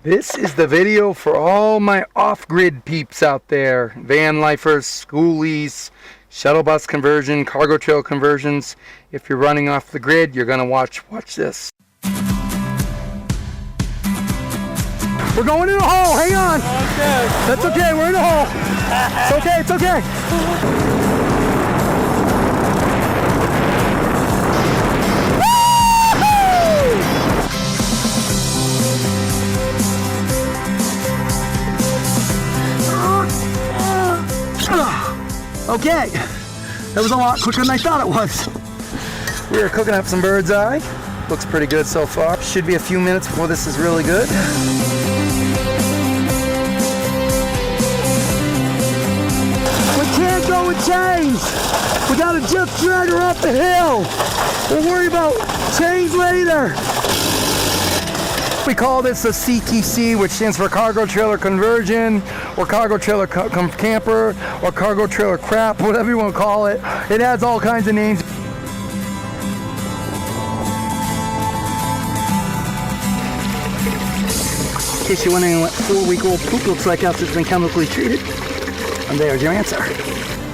This is the video for all my off-grid peeps out there. Van lifers, schoolies, shuttle bus conversion, cargo trail conversions. If you're running off the grid, you're gonna watch this. We're going in a hole, hang on. Okay. That's okay, we're in a hole. It's okay. Okay, that was a lot quicker than I thought it was. We are cooking up some bird's eye. Looks pretty good so far. Should be a few minutes before this is really good. We can't go with chains. We gotta just drag her up the hill. We'll worry about chains later. We call this a CTC, which stands for cargo trailer conversion, or cargo trailer camper, or cargo trailer crap, whatever you want to call it. It has all kinds of names. In case you're wondering what 4-week-old poop looks like after it's been chemically treated, and there's your answer.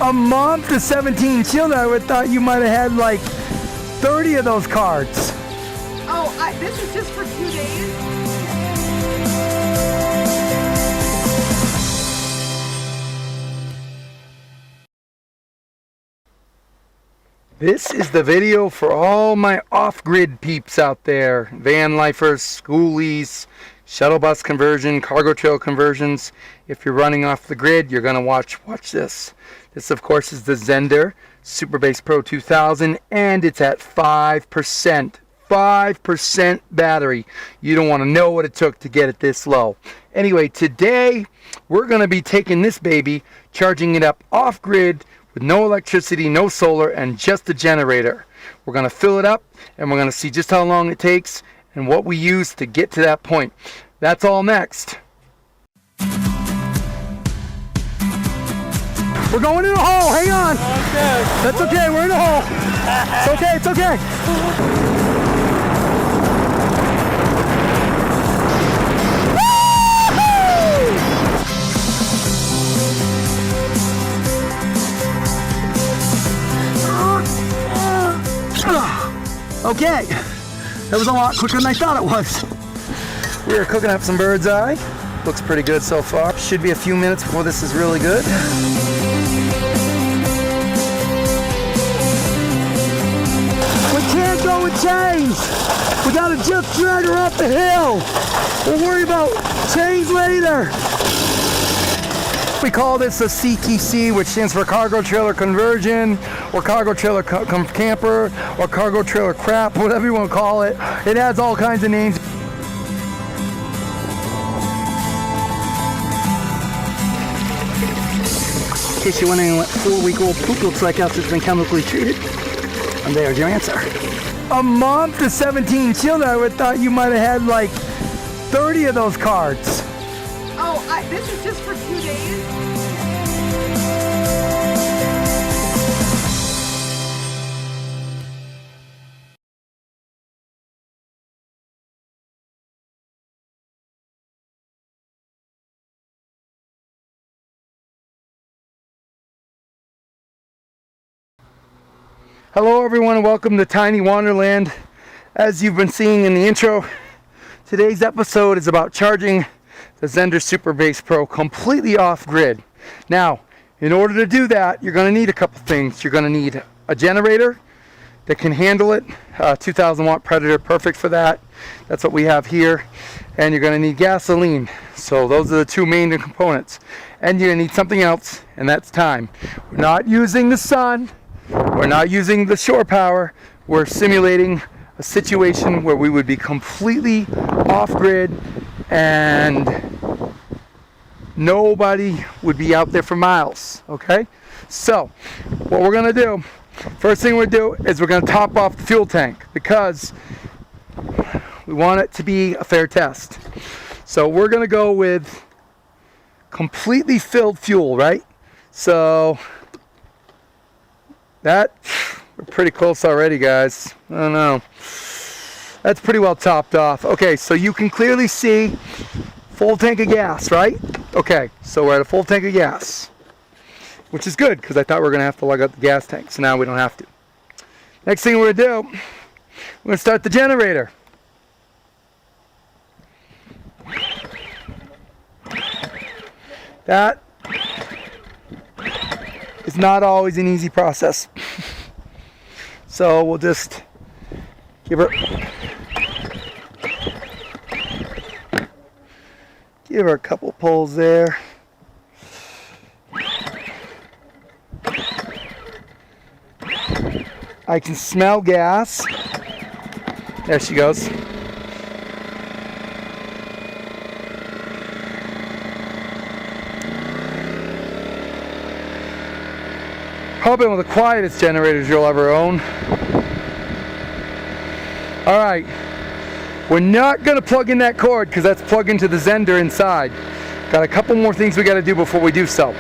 A month to 17 children, I would thought you might have had like 30 of those cards. Oh, this is just for 2 days? This is the video for all my off-grid peeps out there. Van lifers, schoolies, shuttle bus conversion, cargo trail conversions. If you're running off the grid, you're gonna watch this. This, of course, is the Zendure Super Base Pro 2000, and it's at 5%. 5% battery. You don't want to know what it took to get it this low. Anyway, today we're going to be taking this baby, charging it up off-grid with no electricity, no solar, and just a generator. We're going to fill it up, and we're going to see just how long it takes and what we use to get to that point. That's all next. We're going in a hole, hang on. Okay. That's okay, we're in a hole. It's okay. Okay, that was a lot quicker than I thought it was. We are cooking up some bird's eye. Looks pretty good so far. Should be a few minutes before this is really good. We can't go with chains. We gotta just drag her up the hill. We'll worry about chains later. We call this a CTC, which stands for cargo trailer conversion, or cargo trailer camper, or cargo trailer crap, whatever you want to call it. It has all kinds of names. In case you're wondering what 4-week-old poop looks like after it's been chemically treated, and there's your answer. A month to 17 children, I would thought you might have had like 30 of those cards. Oh, this is just for 2 days? Hello everyone and welcome to Tiny Wonderland. As you've been seeing in the intro, today's episode is about charging the Zendure Super Base Pro completely off grid. Now, in order to do that, you're going to need a couple things. You're going to need a generator that can handle it, 2000 watt Predator, perfect for that. That's what we have here. And you're going to need gasoline. So those are the two main components. And you're going to need something else, and that's time. We're not using the sun. We're not using the shore power. We're simulating a situation where we would be completely off-grid and nobody would be out there for miles, okay? So, what we're gonna do, first thing we're gonna do is we're gonna top off the fuel tank because we want it to be a fair test. So we're gonna go with completely filled fuel, right? So, we're pretty close already, guys. I don't know. That's pretty well topped off. Okay, so you can clearly see full tank of gas, right? Okay, so we're at a full tank of gas, which is good because I thought we were going to have to lug out the gas tank, so now we don't have to. Next thing we're going to do, we're going to start the generator. That is not always an easy process. So we'll just give her a couple pulls there. I can smell gas. There she goes. Probably one of the quietest generators you'll ever own. Alright, we're not going to plug in that cord because that's plugged into the Zendure inside. Got a couple more things we got to do before we do so.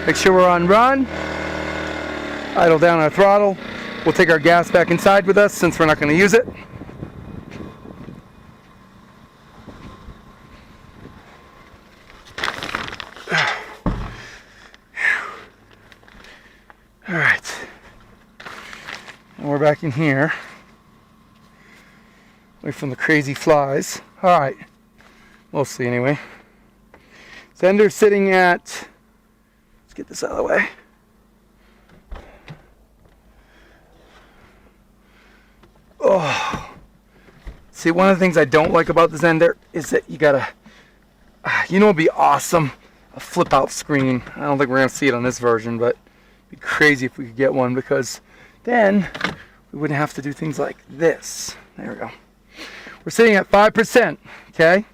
Make sure we're on run. Idle down our throttle. We'll take our gas back inside with us since we're not going to use it. Alright, and we're back in here, away from the crazy flies. Alright, mostly anyway. Zendure's sitting at, let's get this out of the way. Oh, see, one of the things I don't like about the Zendure is that you gotta, you know, it'd be awesome, a flip out screen. I don't think we're gonna see it on this version, but it'd be crazy if we could get one, because then we wouldn't have to do things like this. There we go. We're sitting at 5%, okay?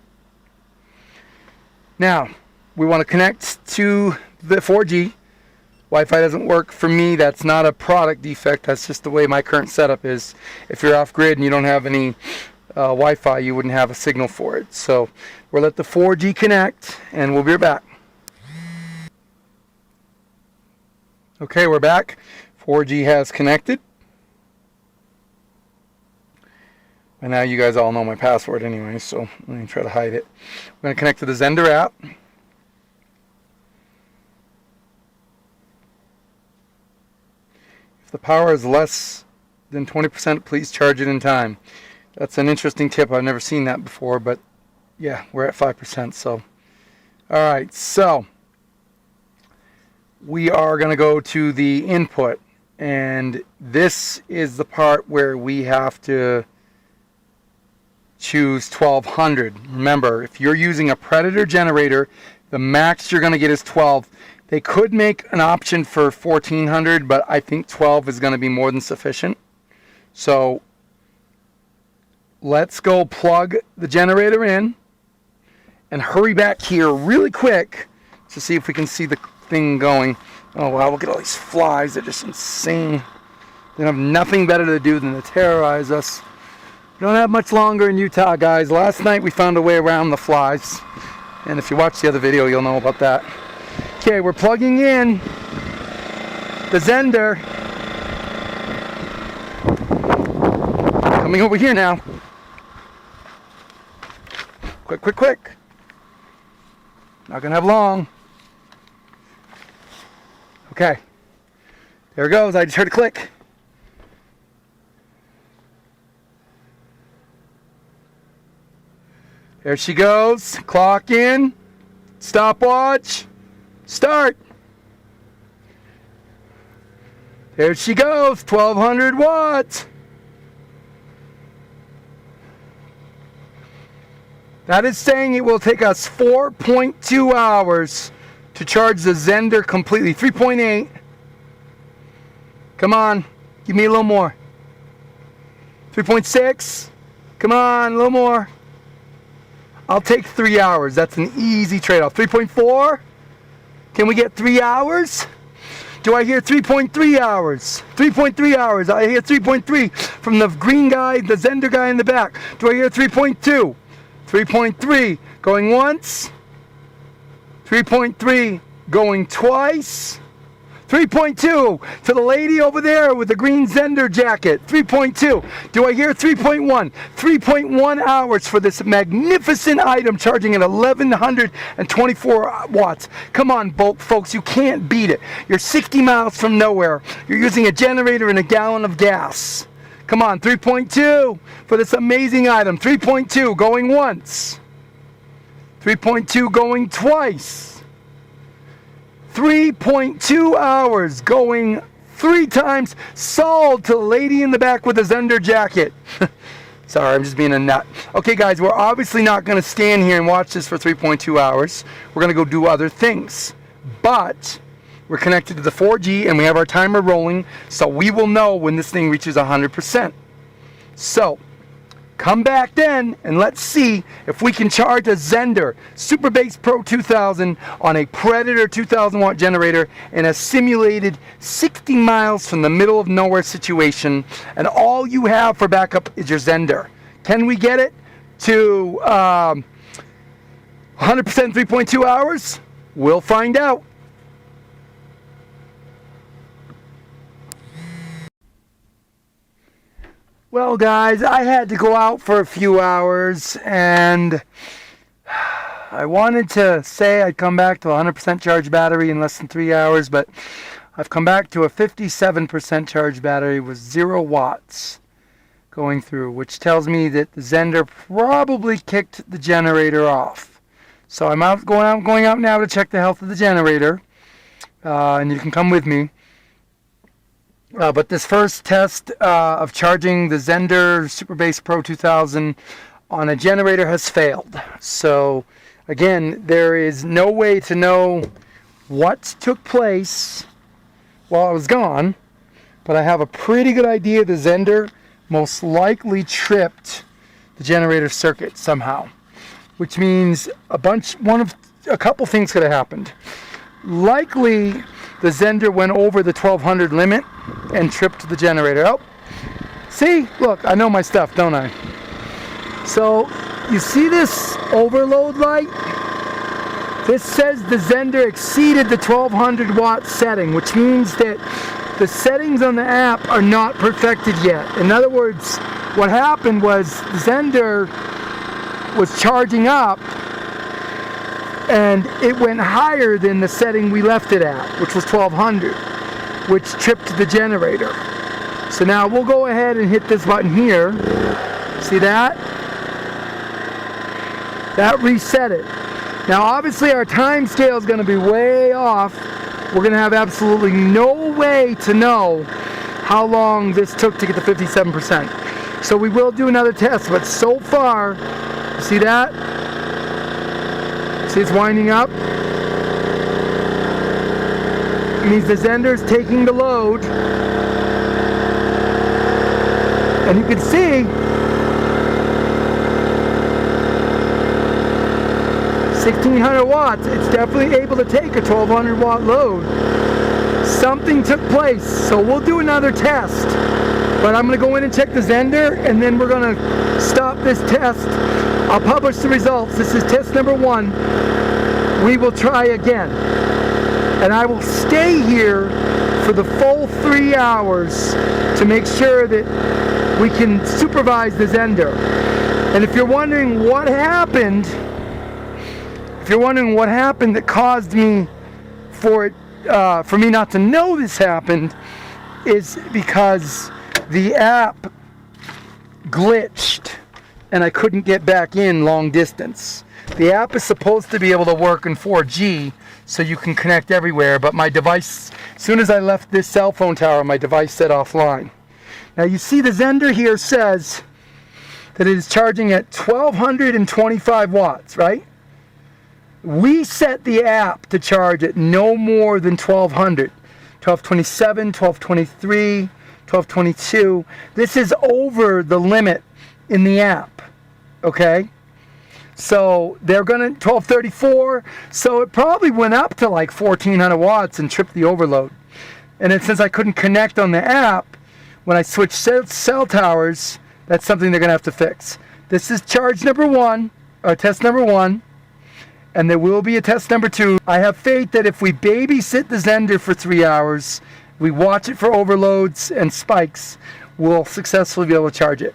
Now, we want to connect to the 4G. Wi-Fi doesn't work for me. That's not a product defect. That's just the way my current setup is. If you're off grid and you don't have any Wi-Fi, you wouldn't have a signal for it. So we'll let the 4G connect, and we'll be back. Okay, we're back. 4G has connected. And now you guys all know my password anyway, so let me try to hide it. We're going to connect to the Zendure app. If the power is less than 20%, please charge it in time. That's an interesting tip. I've never seen that before, but yeah, we're at 5%. So, all right, so we are going to go to the input, and this is the part where we have to choose 1200. Remember, if you're using a Predator generator, the max you're going to get is 12. They could make an option for 1400, but I think 12 is going to be more than sufficient. So let's go plug the generator in and hurry back here really quick to see if we can see the thing going. Oh wow, look at all these flies. They're just insane. They have nothing better to do than to terrorize us. We don't have much longer in Utah, guys. Last night we found a way around the flies, and if you watch the other video, you'll know about that. Okay, we're plugging in the Zendure. Coming over here now. Quick, quick, quick. Not gonna have long. Okay, there it goes. I just heard a click. There she goes. Clock in. Stopwatch. Start. There she goes. 1200 watts. That is saying it will take us 4.2 hours to charge the Zendure completely. 3.8. Come on. Give me a little more. 3.6. Come on. A little more. I'll take 3 hours. That's an easy trade-off. 3.4? Can we get 3 hours? Do I hear 3.3 hours? 3.3 hours. I hear 3.3 from the green guy, the Zendure guy in the back. Do I hear 3.2? 3.3 going once. 3.3 going twice. 3.2 to the lady over there with the green Zendure jacket. 3.2. Do I hear 3.1? 3.1 hours for this magnificent item charging at 1124 watts. Come on, folks, you can't beat it. You're 60 miles from nowhere. You're using a generator and a gallon of gas. Come on, 3.2 for this amazing item. 3.2 going once. 3.2 going twice. 3.2 hours going 3 times. Sold to the lady in the back with the Zendure jacket. Sorry, I'm just being a nut. Okay, guys, we're obviously not going to stand here and watch this for 3.2 hours. We're going to go do other things. But we're connected to the 4G and we have our timer rolling, so we will know when this thing reaches 100%. So, come back then and let's see if we can charge a Zendure Super Base Pro 2000 on a Predator 2000 watt generator in a simulated 60 miles from the middle of nowhere situation, and all you have for backup is your Zendure. Can we get it to 100% 3.2 hours? We'll find out. Well, guys, I had to go out for a few hours, and I wanted to say I'd come back to a 100% charged battery in less than 3 hours, but I've come back to a 57% charged battery with 0 watts going through, which tells me that the Zendure probably kicked the generator off. So I'm going out now to check the health of the generator, and you can come with me. But this first test of charging the Zendure Super Base Pro 2000 on a generator has failed. So again, there is no way to know what took place while I was gone, but I have a pretty good idea the Zendure most likely tripped the generator circuit somehow, which means a couple things could have happened. Likely the Zendure went over the 1200 limit and tripped the generator. Oh, see, look, I know my stuff, don't I? So you see this overload light? This says the Zendure exceeded the 1200 watt setting, which means that the settings on the app are not perfected yet. In other words, what happened was the Zendure was charging up and it went higher than the setting we left it at, which was 1200, which tripped the generator. So now we'll go ahead and hit this button here. See that? That reset it. Now obviously our time scale is going to be way off. We're going to have absolutely no way to know how long this took to get to 57%. So we will do another test, but so far, see that? See, it's winding up. It means the Zendure's taking the load. And you can see 1600 watts. It's definitely able to take a 1200 watt load. Something took place, so we'll do another test. But I'm going to go in and check the Zendure, and then we're going to stop this test. I'll publish the results. This is test number 1. We will try again. And I will stay here for the full 3 hours to make sure that we can supervise the Zendure. And if you're wondering what happened, that caused me for me not to know this happened, is because the app glitched and I couldn't get back in long distance. The app is supposed to be able to work in 4G so you can connect everywhere, but my device, as soon as I left this cell phone tower, my device set offline. Now you see the Zendure here says that it is charging at 1225 watts, right? We set the app to charge at no more than 1200. 1227, 1223, 1222. This is over the limit in the app, okay? So they're gonna 1234, so it probably went up to like 1400 watts and tripped the overload. And then since I couldn't connect on the app, when I switched cell towers, that's something they're gonna have to fix. This is charge number 1, or test number 1. and there will be a test number 2. I have faith that if we babysit the Zendure for 3 hours, we watch it for overloads and spikes, we'll successfully be able to charge it.